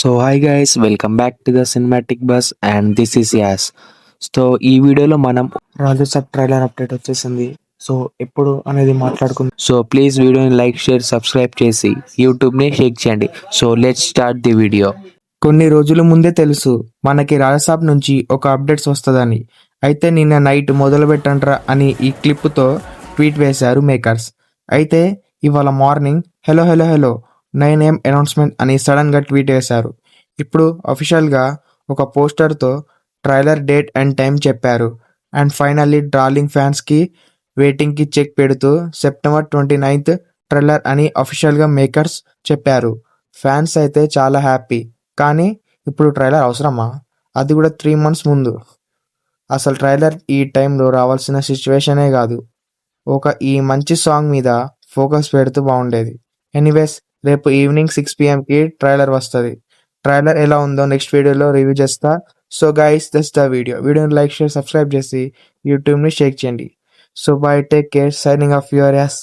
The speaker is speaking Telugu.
So hi guys, welcome back to the cinematic bus and this is Yas. So ఈ వీడియోలో మనం రాజసాబ్ ట్రైలర్ అప్డేట్ వచ్చేసింది. సో ఎప్పుడు అనేది మాట్లాడుకుందాం. సో ప్లీజ్ వీడియోని లైక్, షేర్, సబ్స్క్రైబ్ చేసి యూట్యూబ్ని షేక్ చేయండి. So let's start the video. కొన్ని రోజుల ముందే తెలుసు మనకి రాజసాబ్ నుంచి ఒక అప్డేట్స్ వస్తుందని. అయితే నిన్న నైట్ మొదలు పెట్టండ్రా అని ఈ క్లిప్తో ట్వీట్ వేశారు మేకర్స్. అయితే ఇవాళ morning hello hello hello 9 AM announcement అని సడన్గా ట్వీట్ వేశారు. ఇప్పుడు అఫీషియల్గా ఒక పోస్టర్తో ట్రైలర్ డేట్ అండ్ టైం చెప్పారు. అండ్ ఫైనల్లీ డార్లింగ్ ఫ్యాన్స్కి వెయిటింగ్కి చెక్ పెడుతూ September 29th ట్రైలర్ అని అఫీషియల్గా మేకర్స్ చెప్పారు. ఫ్యాన్స్ అయితే చాలా హ్యాపీ. కానీ ఇప్పుడు ట్రైలర్ అవసరమా? అది కూడా 3 months ముందు. అసలు ట్రైలర్ ఈ టైంలో రావాల్సిన సిచ్యువేషనే కాదు. ఈ మంచి సాంగ్ మీద ఫోకస్ పెడితే బాగుండేది. ఎనీవేస్, రేపు ఈవినింగ్ 6 PMకి ట్రైలర్ వస్తుంది. ట్రైలర్ ఎలా ఉందో నెక్స్ట్ వీడియోలో రివ్యూ చేస్తా. సో గైస్, దట్స్ ద వీడియోని లైక్, షేర్, సబ్స్క్రైబ్ చేసి యూట్యూబ్ని షేక్ చేయండి. So bye, take care, signing off your as.